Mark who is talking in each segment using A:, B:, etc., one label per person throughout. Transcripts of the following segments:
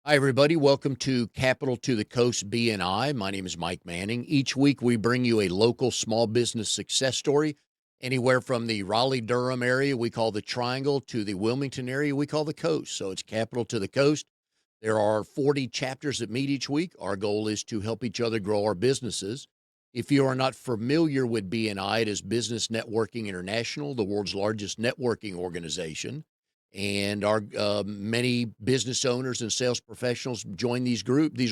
A: Hi, everybody. Welcome to Capital to the Coast BNI. My name is Mike Manning. Each week, we bring you a local small business success story, anywhere from the Raleigh Durham area we call the Triangle to the Wilmington area we call the Coast. So it's Capital to the Coast. There are 40 chapters that meet each week. Our goal is to help each other grow our businesses. If you are not familiar with BNI, it is Business Networking International, the world's largest networking organization. And our many business owners and sales professionals join these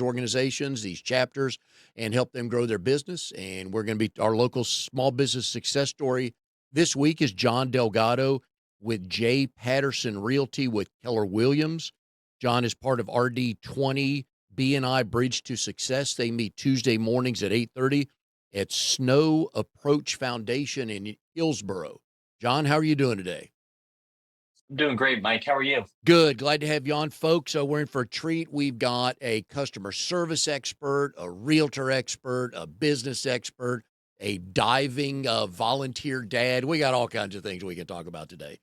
A: organizations, these chapters, and help them grow their business. And we're going to be our local small business success story this week is John Delgado with J. Patterson Realty with Keller Williams. John is part of RD20 BNI Bridge to Success. They meet Tuesday mornings at 8:30 at Snow Approach Foundation in Hillsboro. John, how are you doing today?
B: I'm doing great, Mike. How are you?
A: Good. Glad to have you on, folks. So we're in for a treat. We've got a customer service expert, a realtor expert, a business expert, a diving volunteer dad. We got all kinds of things we can talk about today.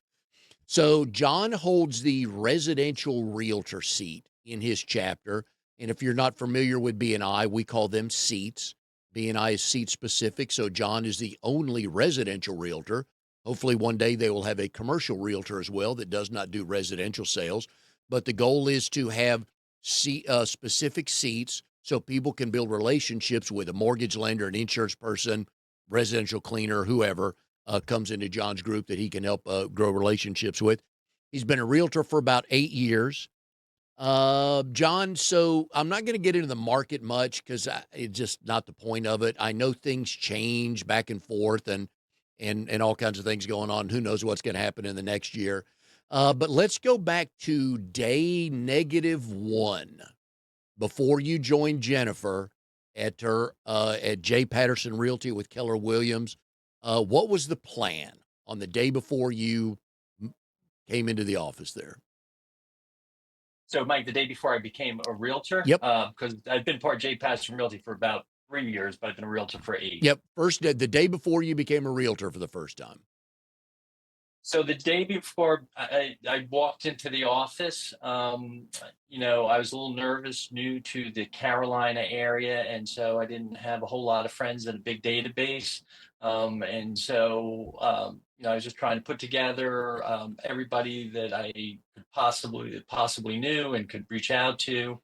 A: So John holds the residential realtor seat in his chapter. And if you're not familiar with BNI, we call them seats. BNI is seat specific. So John is the only residential realtor. Hopefully one day they will have a commercial realtor as well that does not do residential sales. But the goal is to have specific seats so people can build relationships with a mortgage lender, an insurance person, residential cleaner, whoever comes into John's group that he can help grow relationships with. He's been a realtor for about 8 years. John, so I'm not going to get into the market much because it's just not the point of it. I know things change back and forth and all kinds of things going on. Who knows what's going to happen in the next year? But let's go back to day -1 before you joined Jennifer at her at J. Patterson Realty with Keller Williams. What was the plan on the day before you came into the office there?
B: So, Mike, the day before I became a realtor,
A: Yep.
B: because I've been part of J. Patterson Realty for about 3 years, but I've been a realtor for 8.
A: Yep. First day, the day before you became a realtor for the first time.
B: So the day before I walked into the office, I was a little nervous, new to the Carolina area, and so I didn't have a whole lot of friends and a big database. I was just trying to put together everybody that I could possibly knew and could reach out to,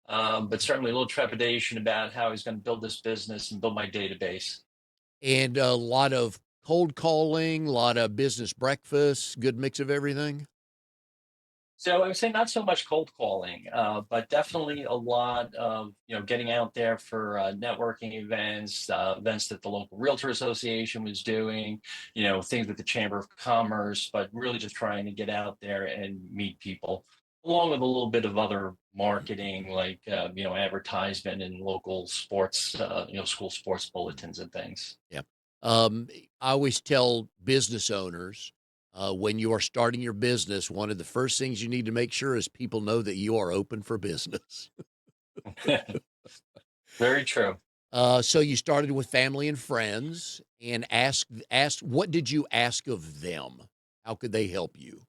B: but certainly a little trepidation about how I was going to build this business and build my database.
A: And a lot of cold calling, a lot of business breakfasts, good mix of everything.
B: So I would say not so much cold calling, but definitely a lot of getting out there for networking events, events that the local realtor association was doing, things with the Chamber of Commerce, but really just trying to get out there and meet people, along with a little bit of other marketing like advertisement and local sports, school sports bulletins and things.
A: Yeah. I always tell business owners when you are starting your business, one of the first things you need to make sure is people know that you are open for business.
B: Very true.
A: So you started with family and friends and asked what did you ask of them? How could they help you?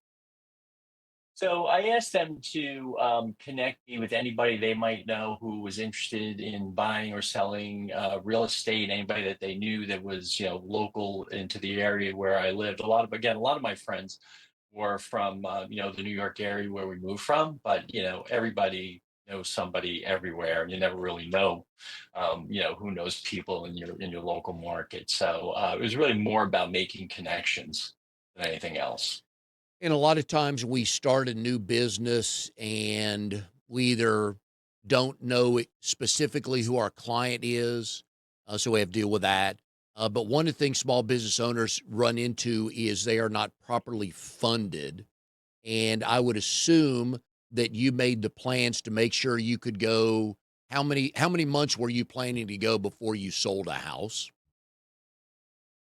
B: So I asked them to connect me with anybody they might know who was interested in buying or selling real estate. Anybody that they knew that was local into the area where I lived. A lot of my friends were from the New York area where we moved from, but everybody knows somebody everywhere, and you never really know who knows people in your local market. So it was really more about making connections than anything else.
A: And a lot of times we start a new business and we either don't know specifically who our client is, so we have to deal with that. But one of the things small business owners run into is they are not properly funded. And I would assume that you made the plans to make sure you could go. How many months were you planning to go before you sold a house?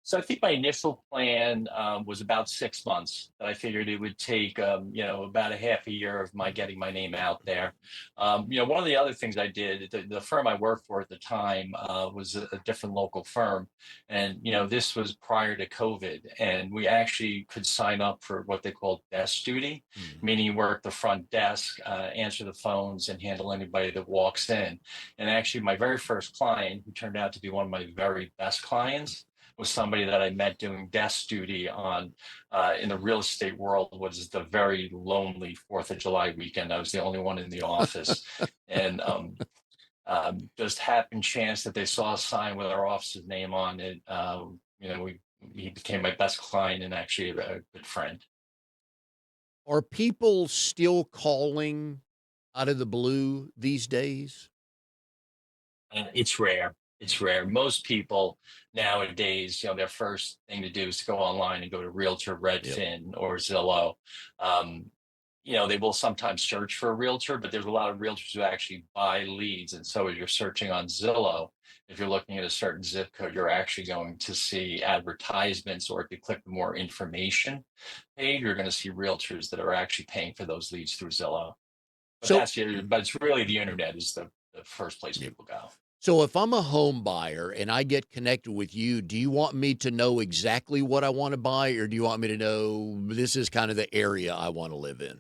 B: So I think my initial plan was about 6 months. That I figured it would take, about a half a year of my getting my name out there. One of the other things I did, the firm I worked for at the time was a different local firm, and this was prior to COVID, and we actually could sign up for what they called desk duty,
A: Mhm.
B: meaning you work the front desk, answer the phones, and handle anybody that walks in. And actually, my very first client, who turned out to be one of my very best clients, was somebody that I met doing desk duty on in the real estate world. Was the very lonely Fourth of July weekend. I was the only one in the office, and just happened chance that they saw a sign with our office's name on it. He became my best client and actually a good friend.
A: Are people still calling out of the blue these days?
B: It's rare. It's rare. Most people nowadays, their first thing to do is to go online and go to Realtor,
A: Yep.
B: Redfin, or Zillow. Um, they will sometimes search for a realtor, but there's a lot of realtors who actually buy leads. And so, as you're searching on Zillow, if you're looking at a certain zip code, you're actually going to see advertisements, or if you click the more information page, you're going to see realtors that are actually paying for those leads through Zillow. But
A: So
B: but it's really the internet is the first place
A: Yep.
B: people go.
A: So if I'm a home buyer and I get connected with you, do you want me to know exactly what I want to buy, or do you want me to know this is kind of the area I want to live in?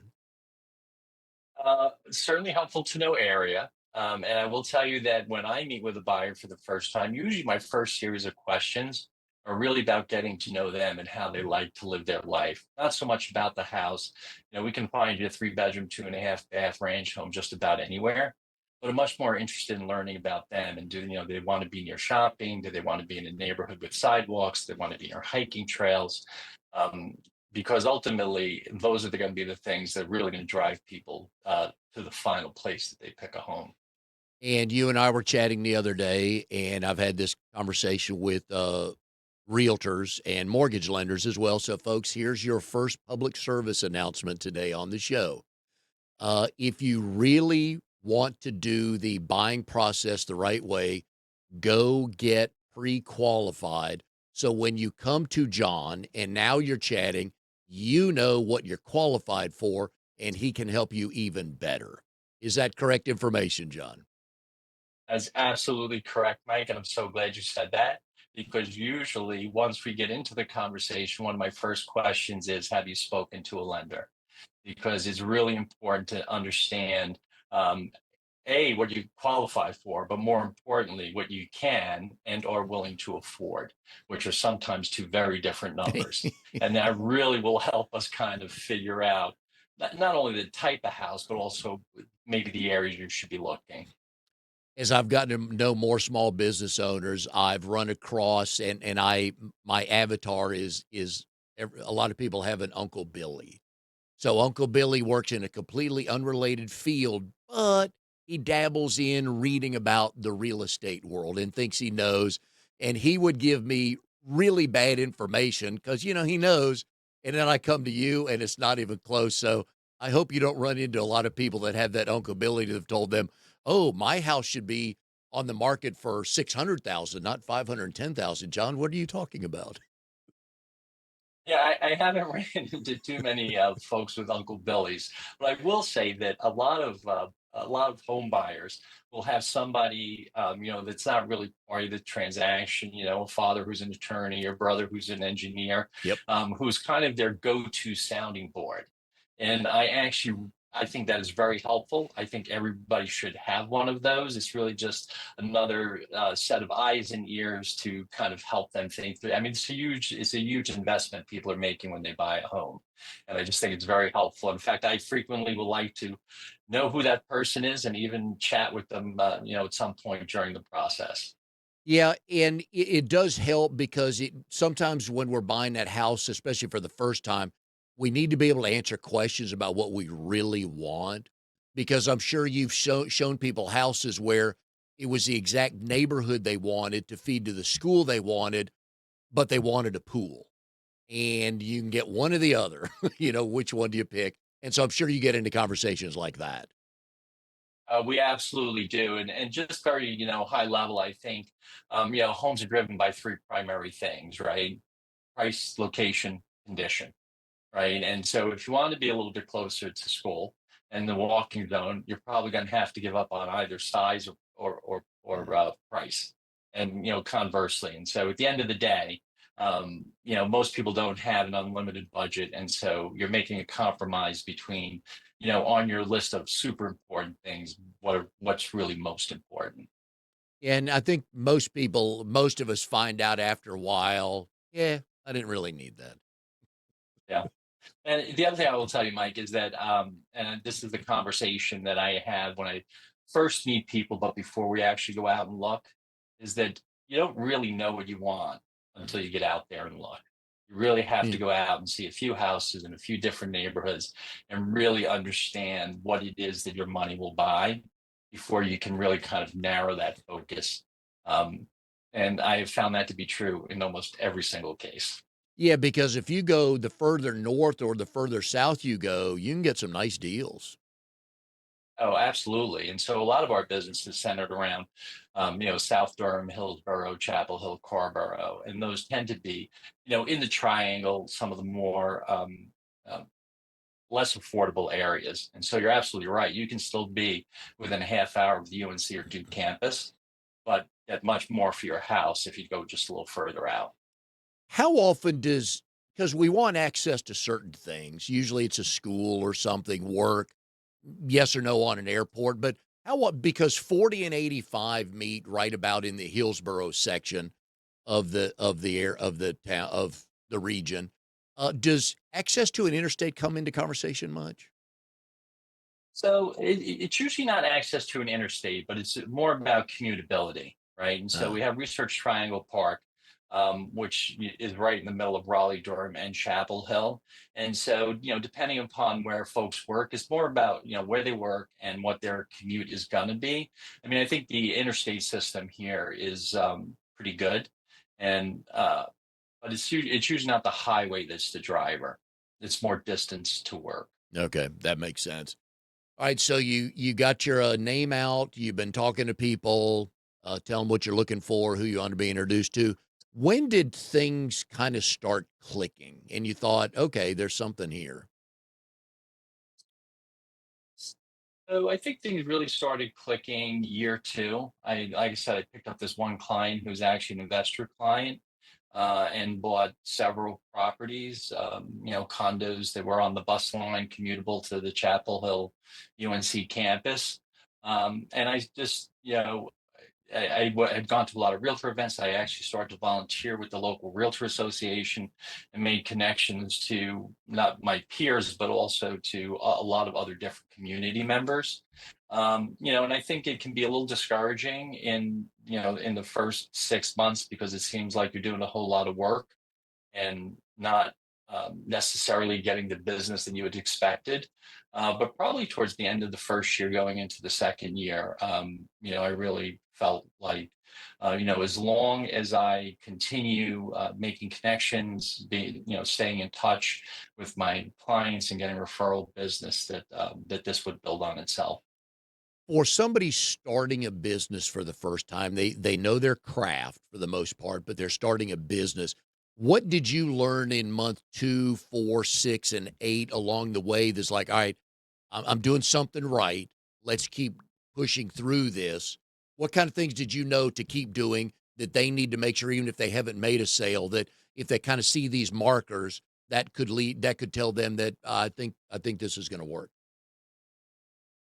B: Certainly helpful to know area. And I will tell you that when I meet with a buyer for the first time, usually my first series of questions are really about getting to know them and how they like to live their life. Not so much about the house. We can find you a 3 bedroom, 2.5 bath ranch home just about anywhere. But I'm much more interested in learning about them and do they want to be near shopping? Do they want to be in a neighborhood with sidewalks? Do they want to be near hiking trails? Um, because ultimately those are going to be the things that are really going to drive people to the final place that they pick a home.
A: And you and I were chatting the other day, and I've had this conversation with realtors and mortgage lenders as well. So, folks, here's your first public service announcement today on the show. If you really want to do the buying process the right way, go get pre qualified. So, when you come to John and now you're chatting, you know what you're qualified for, and he can help you even better. Is that correct information, John?
B: That's absolutely correct, Mike, and I'm so glad you said that, because usually once we get into the conversation, one of my first questions is, have you spoken to a lender? Because it's really important to understand, um, A, what you qualify for, but more importantly, what you can and are willing to afford, which are sometimes two very different numbers. And that really will help us kind of figure out not only the type of house, but also maybe the areas you should be looking.
A: As I've gotten to know more small business owners, I've run across and my avatar is a lot of people have an Uncle Billy. So Uncle Billy works in a completely unrelated field, but he dabbles in reading about the real estate world and thinks he knows. And he would give me really bad information because, he knows. And then I come to you and it's not even close. So I hope you don't run into a lot of people that have that Uncle Billy that have told them, oh, my house should be on the market for 600,000, not 510,000. John, what are you talking about?
B: Yeah, I haven't ran into too many folks with Uncle Billy's, but I will say that a lot of home buyers will have somebody that's not really part of the transaction. A father who's an attorney, or brother who's an engineer,
A: Yep.
B: who's kind of their go-to sounding board. And I think that is very helpful. I think everybody should have one of those. It's really just another set of eyes and ears to kind of help them think through. I mean, it's a huge investment people are making when they buy a home, and I just think it's very helpful. In fact, I frequently would like to know who that person is and even chat with them, at some point during the process.
A: Yeah, and it does help because sometimes when we're buying that house, especially for the first time, we need to be able to answer questions about what we really want. Because I'm sure you've shown people houses where it was the exact neighborhood they wanted to feed to the school they wanted, but they wanted a pool. And you can get one or the other, which one do you pick? And so I'm sure you get into conversations like that.
B: We absolutely do, and just very high level. I think homes are driven by three primary things, right? Price, location, condition, right? And so if you want to be a little bit closer to school and the walking zone, you're probably going to have to give up on either size or price, and conversely. And so at the end of the day, most people don't have an unlimited budget, and so you're making a compromise between, on your list of super important things, what's really most important.
A: And I think most of us find out after a while, yeah, I didn't really need that.
B: Yeah. And the other thing I will tell you, Mike, is that, and this is the conversation that I have when I first meet people, but before we actually go out and look, is that you don't really know what you want until you get out there and look. You really have to
A: Mm.
B: go out and see a few houses in a few different neighborhoods and really understand what it is that your money will buy before you can really kind of narrow that focus. Um, and I have found that to be true in almost every single case.
A: Yeah, because if you go the further north or the further south you go, you can get some nice deals.
B: Oh, absolutely. And so a lot of our business is centered around, South Durham, Hillsborough, Chapel Hill, Carborough, and those tend to be, in the triangle, some of the more um, less affordable areas. And so you're absolutely right. You can still be within a half hour of the UNC or Duke campus, but get much more for your house if you go just a little further out.
A: How often does, because we want access to certain things, usually it's a school or something, work, yes or no on an airport, but because 40 and 85 meet right about in the Hillsborough section of the town of the region. Does access to an interstate come into conversation much?
B: So it's usually not access to an interstate, but it's more about commutability, right? And so
A: Uh,
B: we have Research Triangle Park, which is right in the middle of Raleigh, Durham, and Chapel Hill. And so, depending upon where folks work, it's more about, where they work and what their commute is going to be. I mean, I think the interstate system here is pretty good. And, but it's usually not the highway that's the driver. It's more distance to work.
A: okay, that makes sense. All right, so you got your name out. You've been talking to people, tell them what you're looking for, who you want to be introduced to. When did things kind of start clicking, and you thought, okay, there's something here?
B: So I think things really started clicking year two. Like I said, I picked up this one client who's actually an investor client, and bought several properties, condos that were on the bus line, commutable to the Chapel Hill UNC campus. And I just, had gone to a lot of realtor events. I actually started to volunteer with the local realtor association and made connections to not my peers, but also to a lot of other different community members. And I think it can be a little discouraging in the first 6 months because it seems like you're doing a whole lot of work and not necessarily getting the business that you had expected. But probably towards the end of the first year, going into the second year, I really felt like, as long as I continue making connections, staying in touch with my clients and getting referral business, that this would build on itself.
A: For somebody starting a business for the first time, they know their craft for the most part, but they're starting a business. What did you learn in month 2, 4, 6, and 8 along the way that's like, all right, I'm doing something right. Let's keep pushing through this. What kind of things did you know to keep doing that they need to make sure, even if they haven't made a sale, that if they kind of see these markers, that could tell them that I think this is going to work.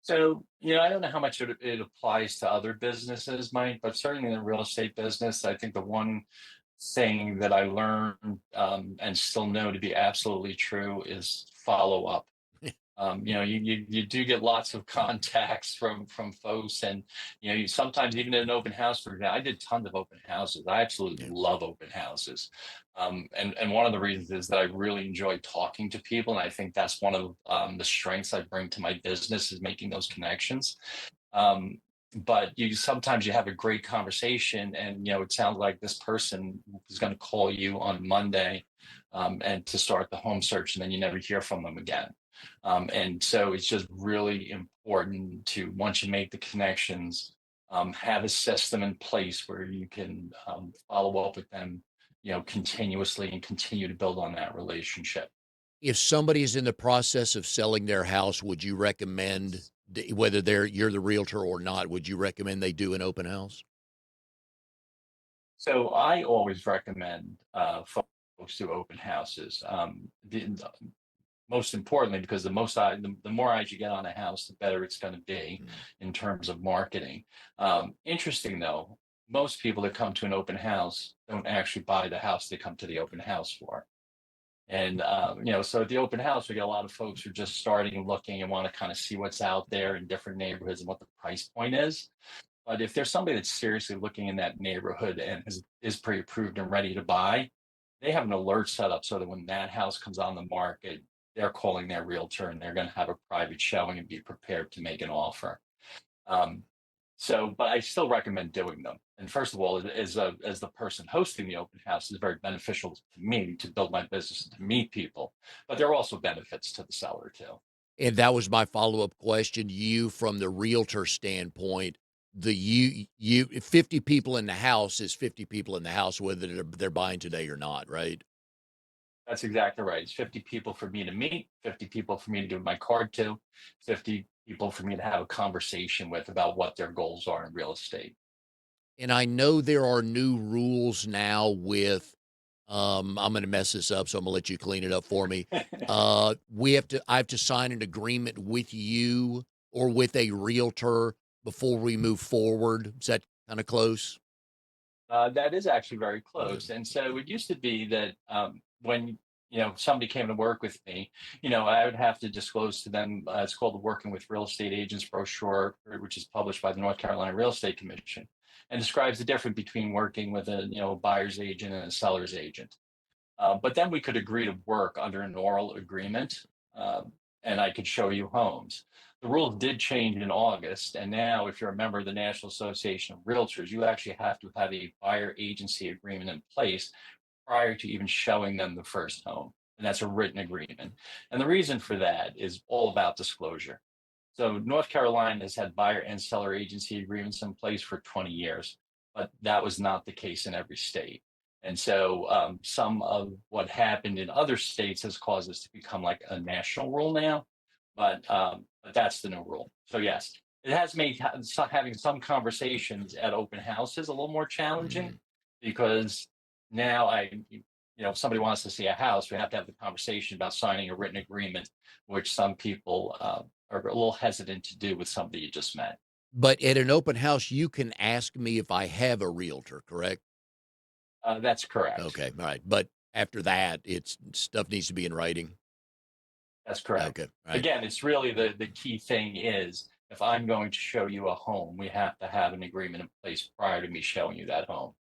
B: So, I don't know how much it applies to other businesses, Mike, but certainly in the real estate business, I think the one thing that I learned and still know to be absolutely true is follow up. You do get lots of contacts from folks, and you sometimes even at an open house. For example, I did tons of open houses. I absolutely
A: Yeah.
B: love open houses, and one of the reasons is that I really enjoy talking to people, and I think that's one of the strengths I bring to my business is making those connections. Um, but you have a great conversation, and it sounds like this person is going to call you on Monday and to start the home search, and then you never hear from them again. And so it's just really important to, once you make the connections, have a system in place where you can follow up with them, continuously, and continue to build on that relationship.
A: If somebody is in the process of selling their house, would you recommend, whether you're the realtor or not, would you recommend they do an open house?
B: So I always recommend folks do open houses. Most importantly, because the more eyes you get on a house, the better it's going to be
A: Mm.
B: in terms of marketing. Interesting though, most people that come to an open house don't actually buy the house they come to the open house for. And so at the open house, we get a lot of folks who are just starting looking and want to kind of see what's out there in different neighborhoods and what the price point is. But if there's somebody that's seriously looking in that neighborhood and is pre-approved and ready to buy, they have an alert set up so that when that house comes on the market, they're calling their realtor and they're going to have a private showing and be prepared to make an offer. Um, but I still recommend doing them. And first of all, as the person hosting the open house, is very beneficial to me to build my business and to meet people. But there are also benefits to the seller too.
A: And that was my follow-up question. You, from the realtor standpoint, you 50 people in the house is 50 people in the house, whether they're buying today or not, right?
B: That's exactly right. It's 50 people for me to meet, 50 people for me to give my card to, 50 people for me to have a conversation with about what their goals are in real estate.
A: And I know there are new rules now with, I'm gonna mess this up, so I'm gonna let you clean it up for me. I have to sign an agreement with you or with a realtor before we move forward. Is that kind of close?
B: That is actually very
A: Good.
B: close. And so it used to be that when somebody came to work with me, I would have to disclose to them. It's called the Working with Real Estate Agents brochure, which is published by the North Carolina Real Estate Commission, and describes the difference between working with a buyer's agent and a seller's agent. But then we could agree to work under an oral agreement, and I could show you homes. The rules did change in August, and now, if you're a member of the National Association of Realtors, you actually have to have a buyer agency agreement in place prior to even showing them the first home. And that's a written agreement. And the reason for that is all about disclosure. So North Carolina has had buyer and seller agency agreements in place for 20 years, but that was not the case in every state. And so some of what happened in other states has caused this to become like a national rule now, but that's the new rule. So yes, it has made having some conversations at open houses a little more challenging
A: Mhm.
B: because now if somebody wants to see a house, we have to have the conversation about signing a written agreement, which some people are a little hesitant to do with somebody you just met.
A: But at an open house, you can ask me if I have a realtor, correct?
B: That's correct.
A: Okay, all right. But after that, it's stuff needs to be in writing.
B: That's correct.
A: Okay, all right.
B: Again, it's really the key thing is if I'm going to show you a home, we have to have an agreement in place prior to me showing you that home.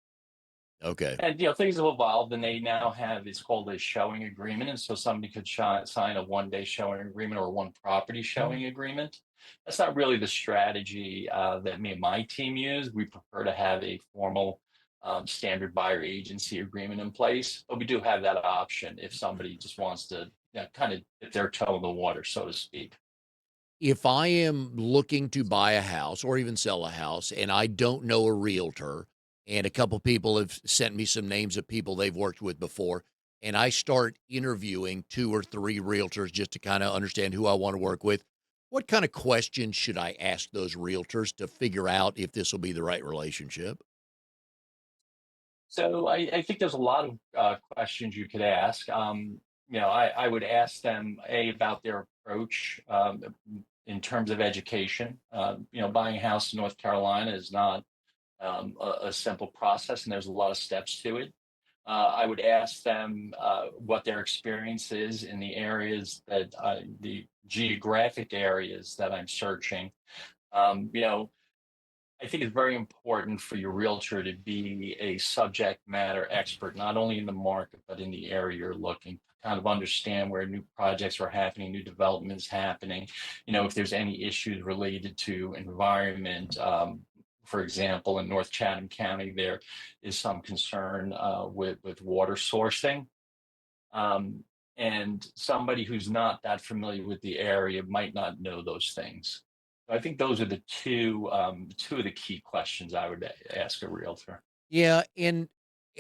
A: Okay.
B: And things have evolved, and they now have it's called a showing agreement, and so somebody could sign a 1 day showing agreement or one property showing agreement. That's not really the strategy that me and my team use. We prefer to have a formal standard buyer agency agreement in place, but we do have that option if somebody just wants to kind of dip their toe in the water, so to speak.
A: If I am looking to buy a house or even sell a house and I don't know a realtor, and a couple people have sent me some names of people they've worked with before, and I start interviewing 2 or 3 realtors just to kind of understand who I want to work with, what kind of questions should I ask those realtors to figure out if this will be the right relationship?
B: So I think there's a lot of questions you could ask. I would ask them about their approach in terms of education. Buying a house in North Carolina is not a simple process, and there's a lot of steps to it. I would ask them what their experience is in the geographic areas that I'm searching. Um, you know, I think it's very important for your realtor to be a subject matter expert, not only in the market, but in the area you're looking to kind of understand where new projects are happening, new developments happening, if there's any issues related to environment. For example, in North Chatham County, there is some concern with water sourcing. Um, and somebody who's not that familiar with the area might not know those things. So I think those are the two of the key questions I would ask a realtor.
A: Yeah, and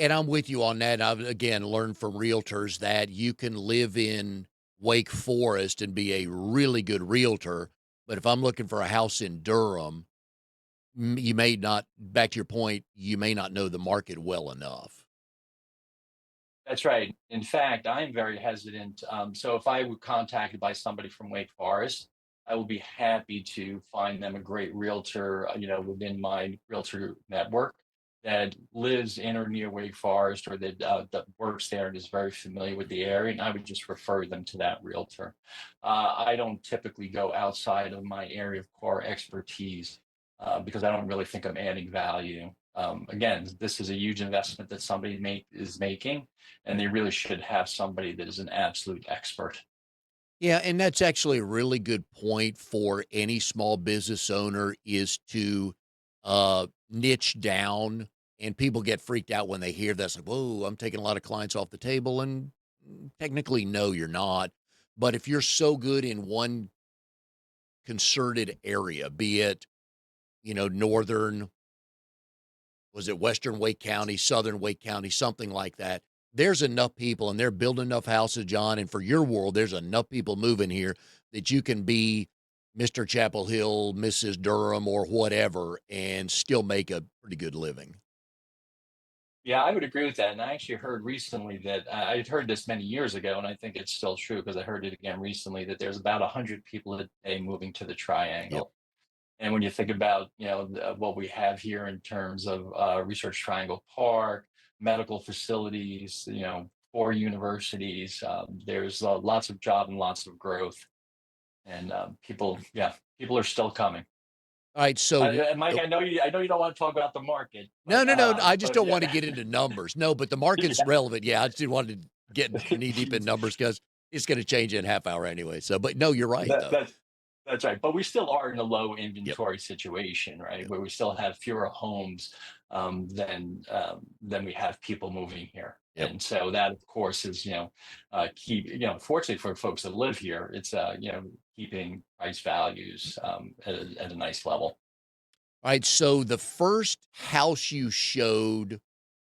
A: I'm with you on that. I've again learned from realtors that you can live in Wake Forest and be a really good realtor, but if I'm looking for a house in Durham, you may not, back to your point, you may not know the market well enough.
B: That's right. In fact, I'm very hesitant. So if I were contacted by somebody from Wake Forest, I will be happy to find them a great realtor, within my realtor network that lives in or near Wake Forest, or that works there and is very familiar with the area, and I would just refer them to that realtor. I don't typically go outside of my area of core expertise because I don't really think I'm adding value. Again, this is a huge investment that is making, and they really should have somebody that is an absolute expert.
A: Yeah, and that's actually a really good point for any small business owner is to niche down, and people get freaked out when they hear that's like, whoa, I'm taking a lot of clients off the table. And technically, no, you're not. But if you're so good in one concerted area, be it, northern, was it Western Wake County, Southern Wake County, something like that. There's enough people and they're building enough houses, John. And for your world, there's enough people moving here that you can be Mr. Chapel Hill, Mrs. Durham, or whatever, and still make a pretty good living.
B: Yeah, I would agree with that. And I actually heard recently that I'd heard this many years ago, and I think it's still true because I heard it again recently that there's about 100 people a day moving to the
A: Yep.
B: Triangle. And when you think about what we have here in terms of Research Triangle Park, medical facilities, 4 universities, there's lots of job and lots of growth, and people are still coming.
A: All right. So,
B: Mike, I know you don't want to talk about the market,
A: no,
B: but
A: no, no. I just
B: but
A: don't
B: yeah,
A: want to get into numbers. No, but the market's relevant. Yeah, I just didn't want to get knee deep in numbers because it's going to change in a half hour anyway. So, but no, you're right,
B: that,
A: though.
B: that's that's right. But we still are in a low
A: Yep.
B: inventory situation, right?
A: Yep.
B: Where we still have fewer homes than we have people moving here.
A: Yep.
B: And so that, of course, is fortunately for folks that live here, it's keeping price values at a nice level.
A: All right. So the first house you showed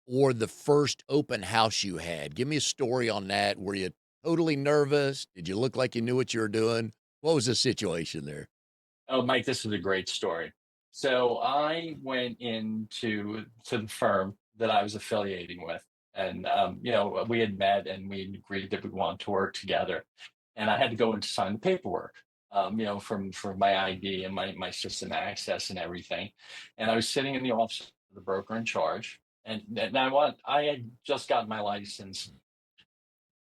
A: or the first open house you had, give me a story on that. Were you totally nervous? Did you look like you knew what you were doing? What was the situation there?
B: Oh, Mike, this is a great story. So I went into the firm that I was affiliating with, and we had met and we agreed that we wanted to work together. And I had to go in to sign the paperwork, from for my ID and my system access and everything. And I was sitting in the office of the broker in charge, and I had just gotten my license.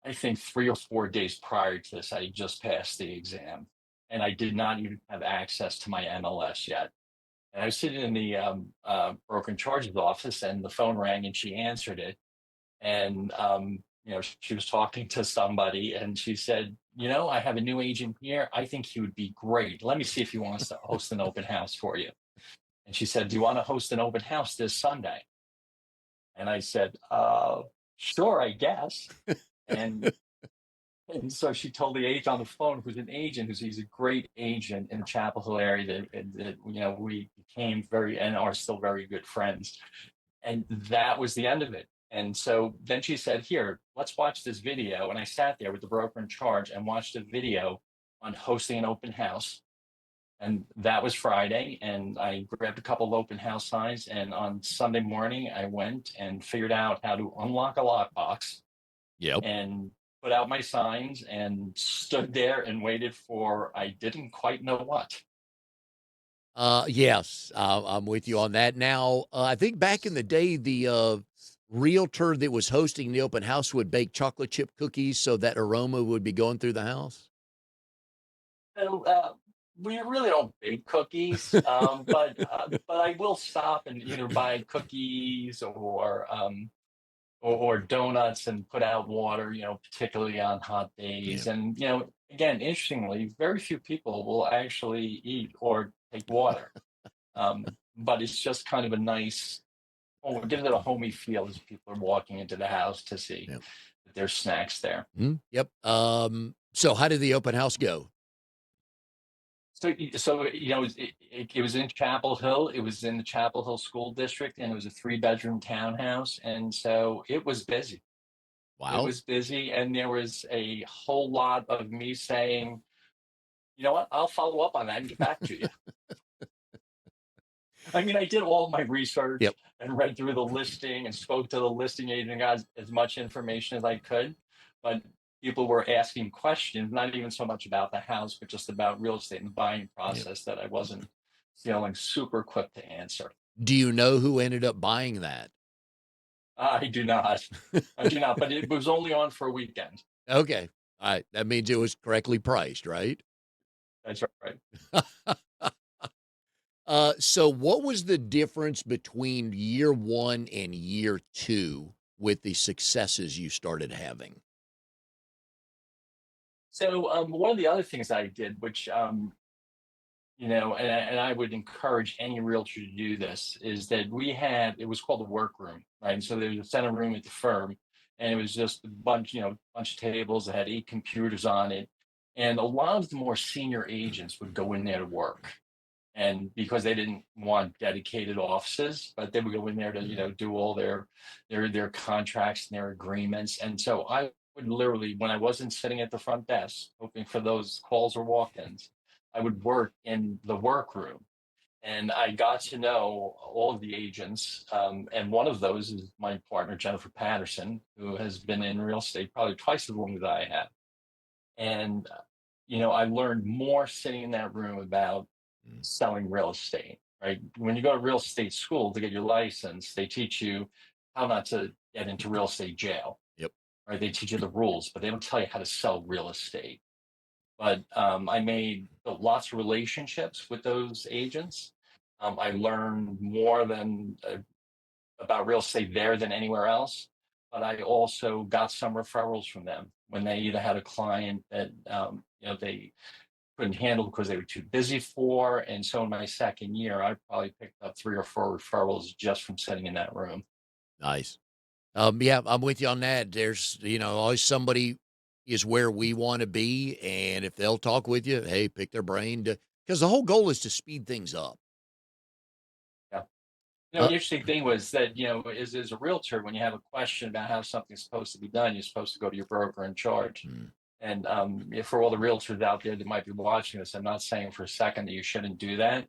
B: I think 3 or 4 days prior to this, I had just passed the exam, and I did not even have access to my MLS yet. And I was sitting in the broker in charge's office, and the phone rang, and she answered it. And she was talking to somebody, and she said, I have a new agent here. I think he would be great. Let me see if he wants to host an open house for you. And she said, do you want to host an open house this Sunday? And I said, sure, I guess. And so she told the agent on the phone, who's an agent, he's a great agent in the Chapel Hill area that we became very and are still very good friends. And that was the end of it. And so then she said, "Here, let's watch this video." And I sat there with the broker in charge and watched a video on hosting an open house. And that was Friday. And I grabbed a couple of open house signs. And on Sunday morning, I went and figured out how to unlock a lockbox
A: Yep.
B: and put out my signs and stood there and waited for I didn't quite know what.
A: Yes, I'm with you on that. Now, I think back in the day, the realtor that was hosting the open house would bake chocolate chip cookies so that aroma would be going through the house.
B: So we really don't bake cookies, but I will stop and either buy cookies or donuts and put out water, particularly on hot
A: Yeah.
B: days. And again, interestingly, very few people will actually eat or take water. But it's just kind of a nice, oh, it gives it a homey feel as people are walking into the house to see.
A: Yeah.
B: there's snacks there.
A: Yep. So how did the open house go?
B: So it was in Chapel Hill. It was in the Chapel Hill School District, and it was a three-bedroom townhouse, and so it was busy. It
A: Wow.
B: was busy, and there was a whole lot of me saying, "You know what? I'll follow up on that and get back to you." I mean, I did all my research
A: Yep.
B: and read through the listing and spoke to the listing agent, got as much information as I could. But people were asking questions, not even so much about the house, but just about real estate and the buying
A: Yep.
B: process that I wasn't feeling super quick to answer.
A: Do you know who ended up buying that?
B: I do not. I do not. But it was only on for a weekend.
A: Okay. All right. That means it was correctly priced, right?
B: That's right.
A: So what was the difference between year one and year two with the successes you started having?
B: So one of the other things I did, which and I would encourage any realtor to do this, is that it was called the workroom, right? And so there was a center room at the firm, and it was just a bunch of tables that had 8 computers on it. And a lot of the more senior agents would go in there to work. And because they didn't want dedicated offices, but they would go in there to, do all their contracts and their agreements. And so I would literally, when I wasn't sitting at the front desk hoping for those calls or walk-ins, I would work in the workroom, and I got to know all of the agents. And one of those is my partner, Jennifer Patterson, who has been in real estate probably twice as long as I have. And, I learned more sitting in that room about
A: Mm,
B: selling real estate, right? When you go to real estate school to get your license, they teach you how not to get into real estate jail,
A: yep.
B: right? They teach you the rules, but they don't tell you how to sell real estate. But I made lots of relationships with those agents. I learned more than about real estate there than anywhere else. But I also got some referrals from them when they either had a client that they couldn't handle because they were too busy for. And so in my second year, I probably picked up 3 or 4 referrals just from sitting in that room.
A: Nice. Yeah, I'm with you on that. There's, always somebody is where we want to be. And if they'll talk with you, hey, pick their brain because the whole goal is to speed things up.
B: Yeah.
A: Uh,
B: The interesting thing was that, as a realtor, when you have a question about how something's supposed to be done, you're supposed to go to your broker in charge.
A: mm,
B: And for all the realtors out there that might be watching this, I'm not saying for a second that you shouldn't do that.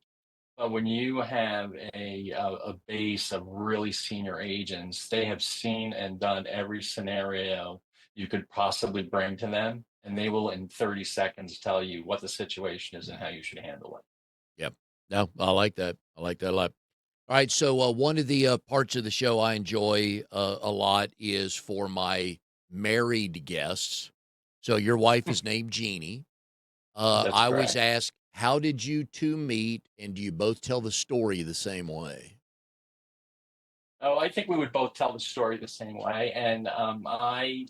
B: But when you have a base of really senior agents, they have seen and done every scenario you could possibly bring to them, and they will in 30 seconds tell you what the situation is and
A: mm,
B: how you should handle it.
A: yep. No, I like that. I like that a lot. All right. So, one of the parts of the show I enjoy a lot is for my married guests. So, your wife
B: Hmm,
A: is named Jeannie.
B: that's
A: I always
B: correct.
A: ask, how did you two meet? And do you both tell the story the same way?
B: Oh, I think we would both tell the story the same way, and I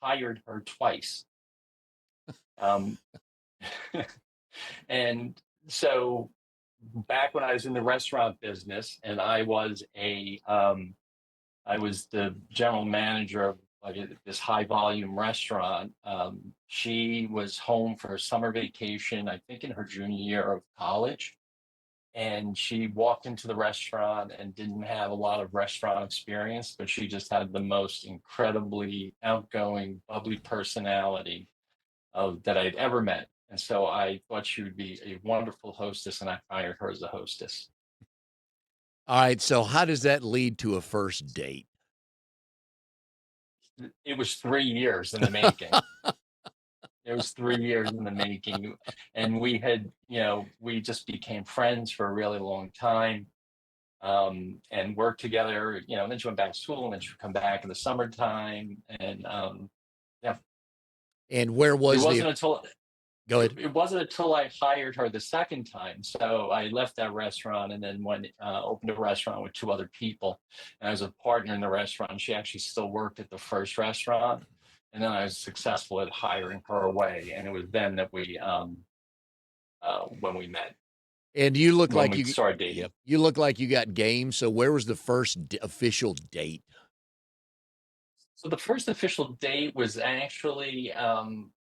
B: hired her twice. Um, and so back when I was in the restaurant business, and I was the general manager of like this high volume restaurant. She was home for her summer vacation, I think in her junior year of college. And she walked into the restaurant and didn't have a lot of restaurant experience, but she just had the most incredibly outgoing, bubbly personality that I'd ever met. And so I thought she would be a wonderful hostess, and I hired her as a hostess.
A: All right. So, how does that lead to a first date?
B: It was 3 years in the making. It was 3 years in the making. And we just became friends for a really long time, and worked together. And then she went back to school, and then she would come back in the summertime. And yeah,
A: And where
B: it
A: was the
B: wasn't until
A: go
B: it,
A: ahead.
B: it wasn't until I hired her the second time. So I left that restaurant and then went opened a restaurant with 2 other people. And I was a partner in the restaurant. She actually still worked at the first restaurant. And then I was successful at hiring her away. And it was then that when we met,
A: And you look
B: when
A: like
B: we
A: you
B: started
A: yep,
B: dating.
A: you look like you got game. So, where was the first official date?
B: So the first official date was actually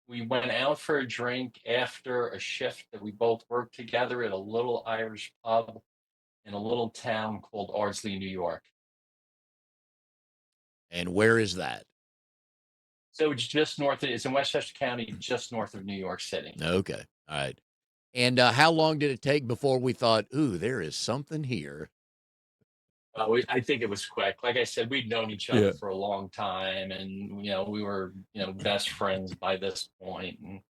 B: we went out for a drink after a shift that we both worked together at a little Irish pub in a little town called Ardsley, New York.
A: And where is that?
B: So it's just north of, it's in Westchester County, just north of New York City.
A: Okay. All right. And how long did it take before we thought, ooh, there is something here?
B: I think it was quick. Like I said, we'd known each other
A: Yeah.
B: for a long time, and we were best friends by this point. And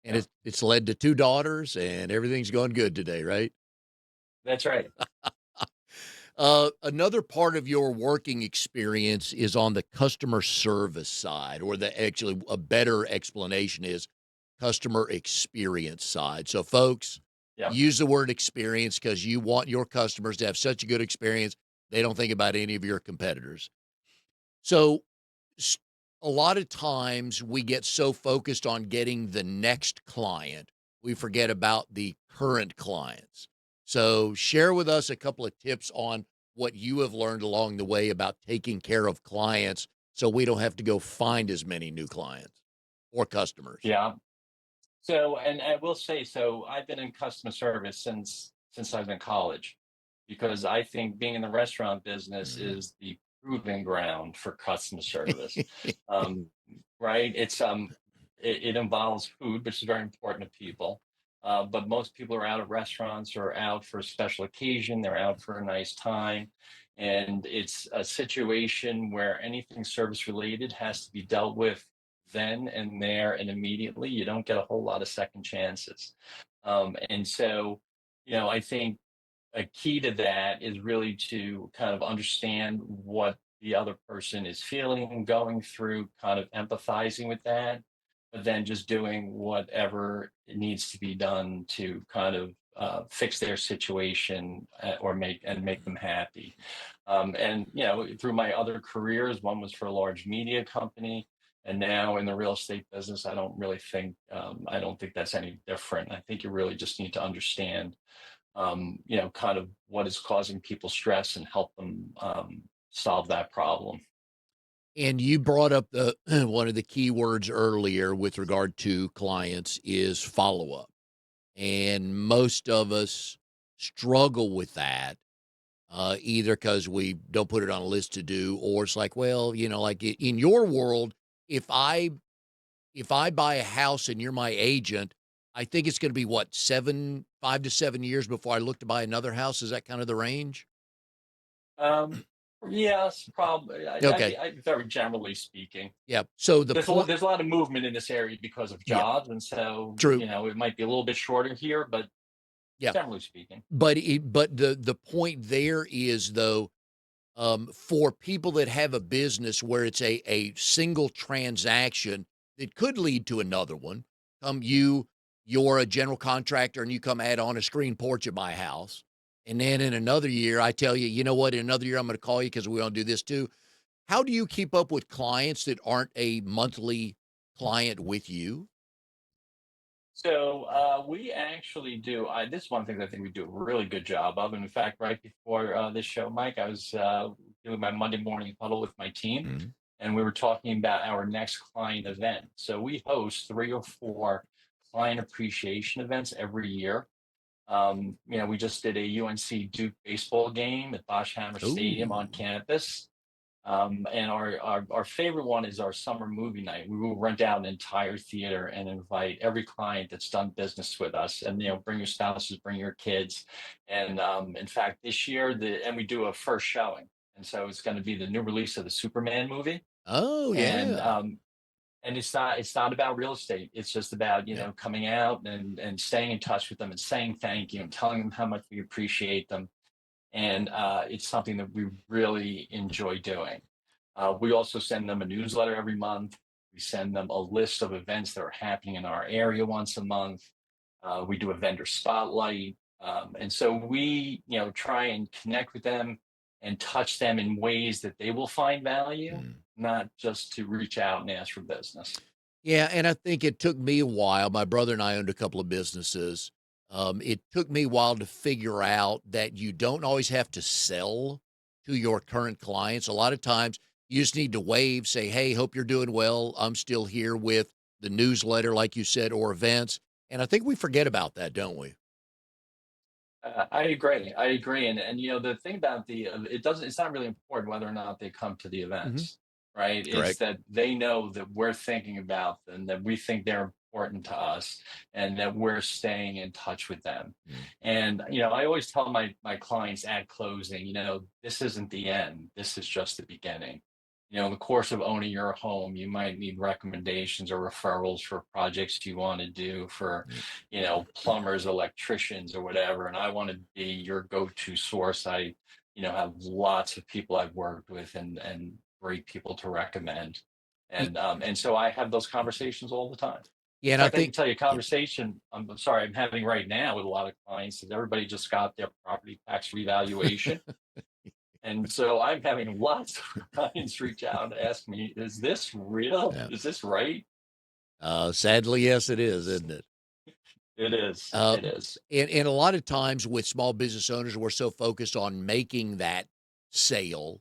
A: And
B: yeah,
A: it's led to 2 daughters, and everything's going good today, right?
B: that's right.
A: Another part of your working experience is on the customer service side, or the actually a better explanation is customer experience side. So, folks,
B: Yeah.
A: use the word experience because you want your customers to have such a good experience, they don't think about any of your competitors. So, s- a lot of times we get so focused on getting the next client, we forget about the current clients. So, share with us a couple of tips on what you have learned along the way about taking care of clients so we don't have to go find as many new clients or customers.
B: Yeah. So, and I will say, so I've been in customer service since I've been in college, because I think being in the restaurant business
A: Mhm.
B: is the proving ground for customer service. Um, right? It involves food, which is very important to people. But most people are out of restaurants or out for a special occasion. They're out for a nice time. And it's a situation where anything service related has to be dealt with then and there and immediately. You don't get a whole lot of second chances. And so, I think a key to that is really to kind of understand what the other person is feeling, going through, kind of empathizing with that, but then just doing whatever it needs to be done to kind of fix their situation, or make them happy. And through my other careers, one was for a large media company, and now in the real estate business, I don't think that's any different. I think you really just need to understand kind of what is causing people stress and help them solve that problem.
A: And you brought up the one of the key words earlier with regard to clients is follow up. And most of us struggle with that, either because we don't put it on a list to do, or it's like, well, like in your world, if I buy a house and you're my agent, I think it's going to be what 5 to 7 years before I look to buy another house. Is that kind of the range?
B: Um, yes, probably.
A: Okay,
B: Very generally speaking,
A: yeah. So the point,
B: there's a lot of movement in this area because of
A: yeah,
B: jobs, and so
A: true,
B: it might be a little bit shorter here, but
A: yeah.
B: generally speaking.
A: But the point there is though, for people that have a business where it's a single transaction that could lead to another one. You're a general contractor and you come add on a screen porch at my house. And then in another year, I tell you, you know what, in another year, I'm going to call you because we want to do this too. How do you keep up with clients that aren't a monthly client with you?
B: So we actually do. This is one thing that I think we do a really good job of. And in fact, right before this show, Mike, I was doing my Monday morning huddle with my team,
A: Mhm.
B: and we were talking about our next client event. So we host 3 or 4 client appreciation events every year. We just did a UNC Duke baseball game at Bosch Hammer Stadium on
A: Ooh.
B: campus. And our favorite one is our summer movie night. We will rent out an entire theater and invite every client that's done business with us, and bring your spouses, bring your kids. And in fact, this year and we do a first showing, and so it's going to be the new release of the Superman movie.
A: Oh,
B: And
A: yeah.
B: it's not about real estate. It's just about
A: Yeah.
B: coming out and staying in touch with them and saying thank you and telling them how much we appreciate them. And it's something that we really enjoy doing. We also send them a newsletter every month. We send them a list of events that are happening in our area once a month. We do a vendor spotlight. And so we, try and connect with them and touch them in ways that they will find value,
A: Mm.
B: not just to reach out and ask for business.
A: Yeah, and I think it took me a while. My brother and I owned a couple of businesses. It took me a while to figure out that you don't always have to sell to your current clients. A lot of times You just need to wave, say, "Hey, hope you're doing well. I'm still here with the newsletter," like you said, or events. And I think we forget about that, don't we?
B: I agree. I agree. And the thing about it's not really important whether or not they come to the
A: Mhm.
B: events, right? It's
A: Correct.
B: that they know that we're thinking about them, that we think they're important to us, and that we're staying in touch with them.
A: Mm.
B: And I always tell my clients at closing, this isn't the end. This is just the beginning. In the course of owning your home, you might need recommendations or referrals for projects you want to do for
A: Yep.
B: plumbers, electricians, or whatever. And I want to be your go-to source. Have lots of people I've worked with and great people to recommend.
A: Y
B: And so I have those conversations all the time.
A: Yeah,
B: In
A: and I
B: fact, I
A: think
B: can tell you a
A: yeah.
B: conversation I'm sorry, I'm having right now with a lot of clients is everybody just got their property tax revaluation. And so I'm having lots of clients reach out and ask me, is this real?
A: Yeah.
B: Is this right?
A: Sadly, yes, it is, isn't it?
B: It is.
A: Uh,
B: It is.
A: and a lot of times with small business owners, we're so focused on making that sale.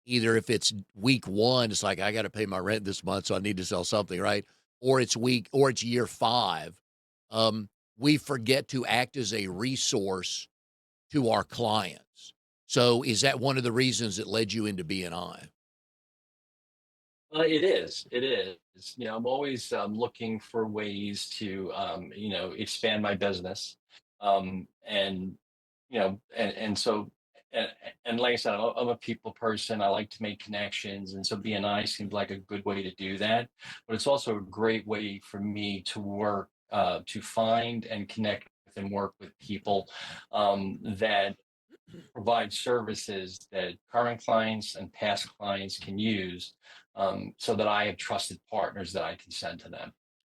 A: Either if it's week 1, it's like, "I gotta pay my rent this month, so I need to sell something," right? Or it's year 5. We forget to act as a resource to our clients. So, is that one of the reasons that led you into BNI?
B: It is. It is. I'm always looking for ways to, expand my business. And, and so, and, and like I said, I'm a people person. I like to make connections. And so BNI seemed like a good way to do that. But it's also a great way for me to work, to find and connect with and work with people that provide services that current clients and past clients can use so that I have trusted partners that I can send to them.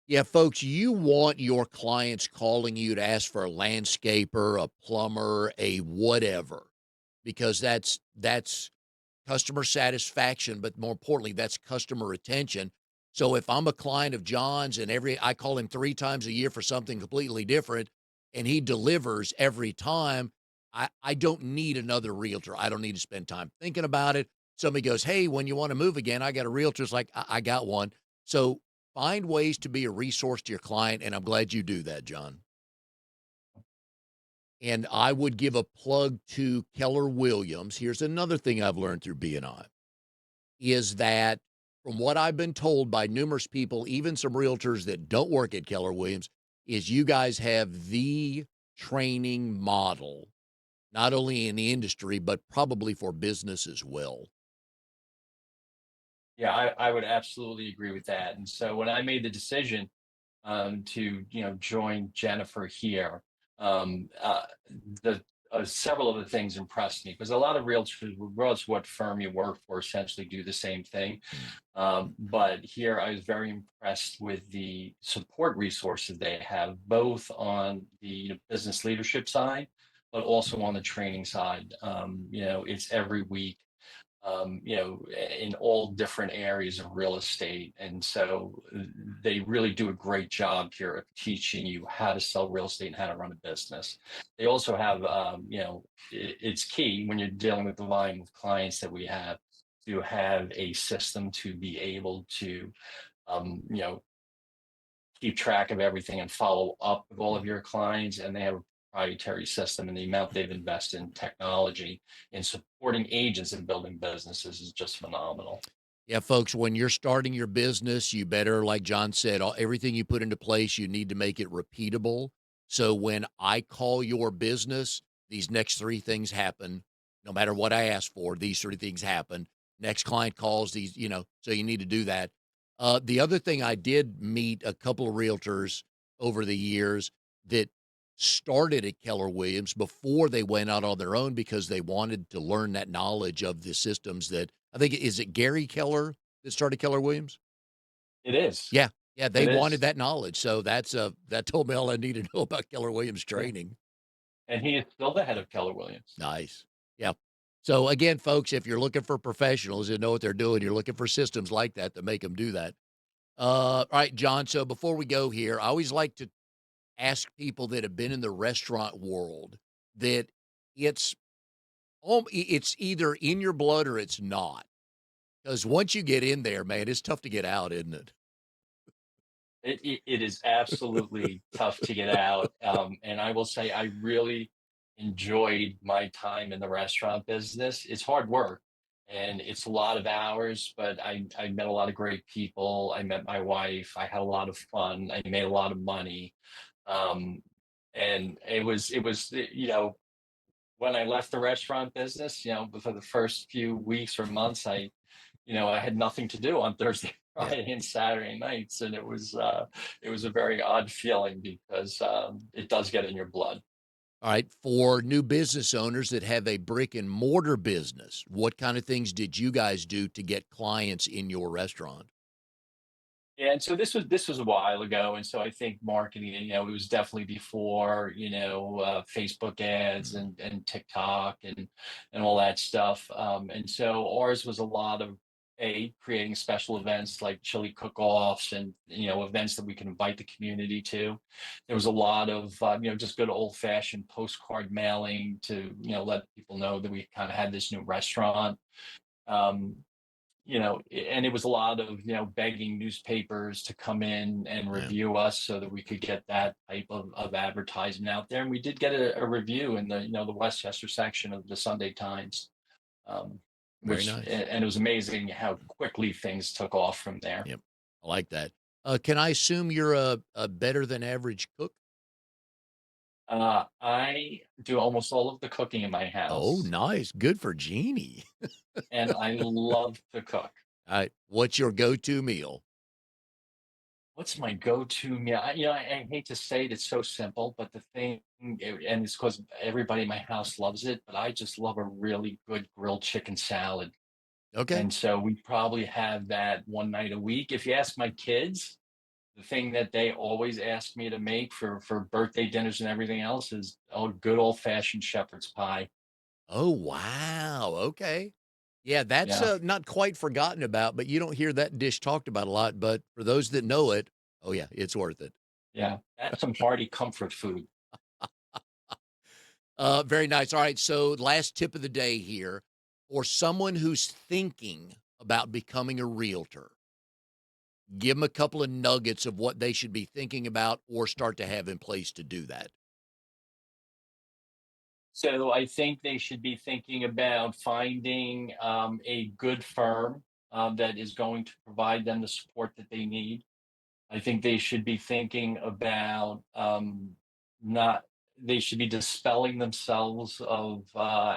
A: Yeah, folks, you want your clients calling you to ask for a landscaper, a plumber, a whatever, because that's customer satisfaction, but more importantly, that's customer retention. So if I'm a client of John's and I call him 3 times a year for something completely different and he delivers every time, I don't need another realtor. I don't need to spend time thinking about it. Somebody goes, "Hey, when you want to move again, I got a realtor." It's like, I got one. So find ways to be a resource to your client, and I'm glad you do that, John. And I would give a plug to Keller Williams. Here's another thing I've learned through BNI is that from what I've been told by numerous people, even some realtors that don't work at Keller Williams, is you guys have the training model, not only in the industry, but probably for business as well.
B: Yeah, I would absolutely agree with that. And so when I made the decision to join Jennifer here, the several of the things impressed me because a lot of realtors, regardless of what firm you work for, essentially do the same thing.
A: Mm.
B: But here I was very impressed with the support resources they have, both on the business leadership side, but also on the training side. It's every week, in all different areas of real estate. And so they really do a great job here of teaching you how to sell real estate and how to run a business. They also have, it's key when you're dealing with the volume of clients that we have to have a system to be able to, um, you know, keep track of everything and follow up with all of your clients. And they have a proprietary system, and the amount they've invested in technology in supporting agents and building businesses is just phenomenal.
A: Yeah, folks, when you're starting your business, you better, like John said, everything you put into place, you need to make it repeatable. So when I call your business, these next 3 things happen. No matter what I ask for, these 3 things happen. Next client calls these, so you need to do that. The other thing, I did meet a couple of realtors over the years that started at Keller Williams before they went out on their own because they wanted to learn that knowledge of the systems that I think is it Gary Keller that started Keller Williams?
B: It is.
A: Yeah. Yeah, they
B: It
A: wanted
B: is.
A: that knowledge. So that told me all I need to know about Keller Williams
B: Yeah.
A: training.
B: And he is still the head of Keller Williams.
A: Nice. Yeah. So again, folks, if you're looking for professionals that know what they're doing, you're looking for systems like that to make them do that. All right, John. So before we go here, I always like to ask people that have been in the restaurant world that it's it's either in your blood or it's not. Because once you get in there, man, it's tough to get out, isn't it?
B: It is absolutely tough to get out, and I will say I really enjoyed my time in the restaurant business. It's hard work, and it's a lot of hours, but I met a lot of great people. I met my wife. I had a lot of fun. I made a lot of money, um, and when I left the restaurant business, for the first few weeks or months, I had nothing to do on Thursday,
A: Yeah.
B: Friday, and Saturday nights, and it was a very odd feeling because it does get in your blood.
A: All right. For new business owners that have a brick and mortar business, what kind of things did you guys do to get clients in your restaurant?
B: And so this was a while ago, and so I think marketing, it was definitely before, Facebook ads
A: Mhm.
B: and TikTok and all that stuff. And so ours was a lot of creating special events like chili cook-offs and events that we can invite the community to. There was a lot of just good old-fashioned postcard mailing to let people know that we kind of had this new restaurant. Um, and it was a lot of, begging newspapers to come in and
A: Yeah.
B: review us so that we could get that type of advertisement out there. And we did get a review in the Westchester section of the Sunday Times, um,
A: Very nice.
B: and it was amazing how quickly things took off from there.
A: Yep. I like that. Can I assume you're a better than average cook?
B: I do almost all of the cooking in my
A: Oh,
B: house,
A: nice. Good for Jeannie.
B: and I love to cook.
A: All right. What's your go-to meal?
B: What's my go-to meal? I hate to say it, it's so simple, but and it's because everybody in my house loves it, but I just love a really good grilled chicken salad.
A: Okay.
B: And so we probably have that one night a week. If you ask my kids, the thing that they always ask me to make for birthday dinners and everything else is a good old-fashioned shepherd's pie.
A: Oh, wow. Okay. Yeah, that's,
B: Yeah,
A: not quite forgotten about, but you don't hear that dish talked about a lot, but for those that know it, oh, yeah, it's worth it.
B: yeah. That's some hearty comfort food.
A: Very nice. All right, so last tip of the day here. For someone who's thinking about becoming a realtor, give them a couple of nuggets of what they should be thinking about or start to have in place to do that.
B: So I think they should be thinking about finding a good firm that is going to provide them the support that they need. I think they should be thinking about not, they should be dispelling themselves of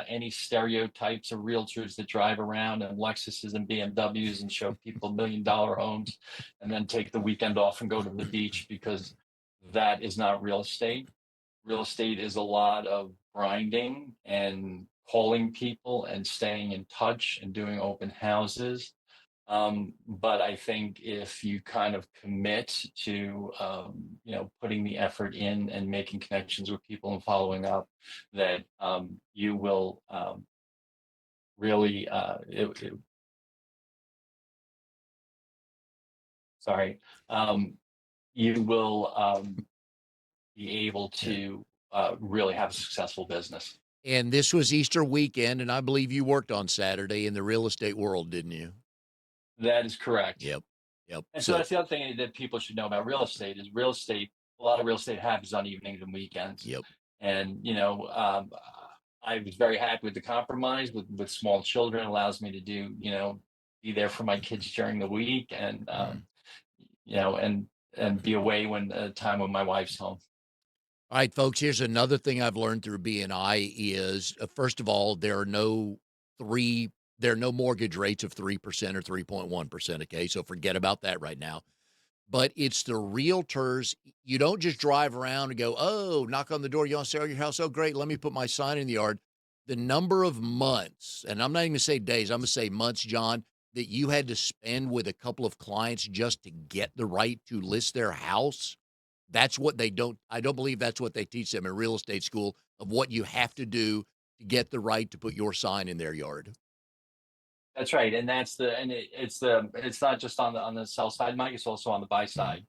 B: any stereotypes of realtors that drive around in Lexuses and BMWs and show people $1 million homes and then take the weekend off and go to the beach because that is not real estate. Real estate is a lot of grinding and calling people and staying in touch and doing open houses. But I think if you kind of commit to, putting the effort in and making connections with people and following up, that you will really, sorry, um, you will be able
A: Yeah.
B: to really have a successful business.
A: And this was Easter weekend, and I believe you worked on Saturday in the real estate world, didn't you?
B: That is correct.
A: Yep. Yep.
B: And so
A: So,
B: that's the other thing that people should know about real estate is real estate. A lot of real estate happens on evenings and weekends.
A: yep.
B: And, I was very happy with the compromise with small children allows me to be there for my kids during the week and,
A: Mhm.
B: you know, and, and be away time when my wife's home.
A: All right, folks, here's another thing I've learned through BNI is, first of all, 3 there are no mortgage rates of 3% or 3.1%, okay? So forget about that right now. But it's the realtors. You don't just drive around and go, "Oh, knock on the door. You want to sell your house? Oh, great. Let me put my sign in the yard." The number of months, and I'm not even gonna say days, I'm gonna say months, John, that you had to spend with a couple of clients just to get the right to list their house. That's what they don't I don't believe that's what they teach them in real estate school of what you have to do to get the right to put your sign in their yard.
B: That's right. And it's not just on the sell side, Mike, it's also on the buy
A: Mhm.
B: side.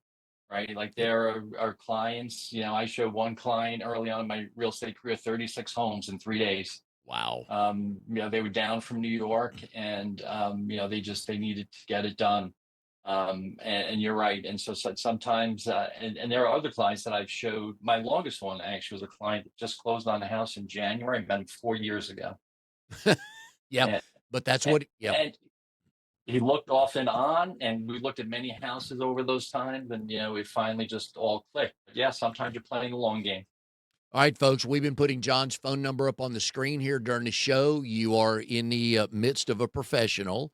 B: Right? Like
A: Yep.
B: there are clients, I showed one client early on in my real estate career 36 homes in 3 days.
A: Wow.
B: They were down from New York, and they needed to get it done. And you're right. And so sometimes, and there are other clients that I've showed. My longest one actually was a client that just closed on a house in January, about 4 years ago.
A: Yep.
B: And,
A: But that's
B: and,
A: what, yep.
B: and he looked off and on, and we looked at many houses over those times, and it finally just all clicked. But yeah, sometimes you're playing the long game.
A: All right, folks, we've been putting John's phone number up on the screen here during the show. You are in the midst of a professional.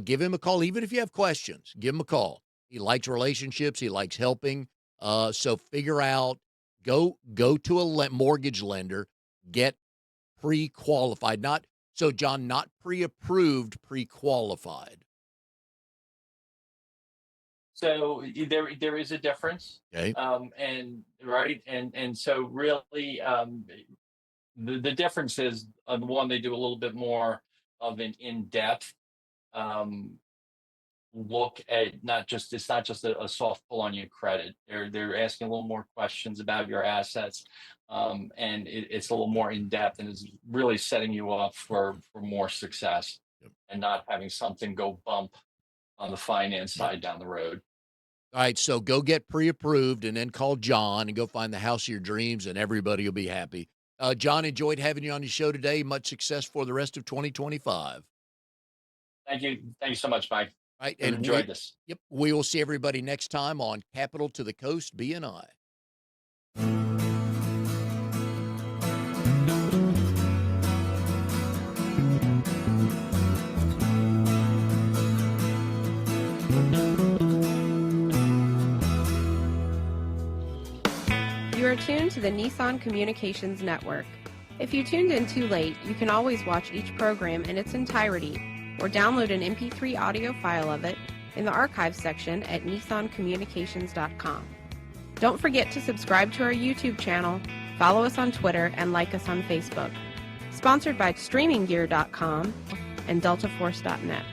A: Give him a call, even if you have questions. Give him a call. He likes relationships. He likes helping. So figure out. Go to a mortgage lender. Get pre-qualified. Not so, John. Not pre-approved. Pre-qualified.
B: So there is a difference,
A: Okay.
B: and right, and so really, the difference is, on the one, they do a little bit more of an in-depth um, look at, not just it's not just a soft pull on your credit. They're asking a little more questions about your assets, and it's a little more in depth, and it's really setting you up for more success,
A: Yep.
B: and not having something go bump on the finance
A: Right.
B: side down the road.
A: All right, so go get pre-approved and then call John and go find the house of your dreams, and everybody will be happy. John, enjoyed having you on the show today. Much success for the rest of 2025.
B: Thank you so much, Mike.
A: All right,
B: I've
A: and
B: enjoyed this.
A: we will see everybody next time on Capital to the Coast BNI.
C: You are tuned to the Nissan Communications Network. If you tuned in too late, you can always watch each program in its entirety or download an MP3 audio file of it in the archives section at nissancommunications.com. Don't forget to subscribe to our YouTube channel, follow us on Twitter, and like us on Facebook. Sponsored by StreamingGear.com and DeltaForce.net.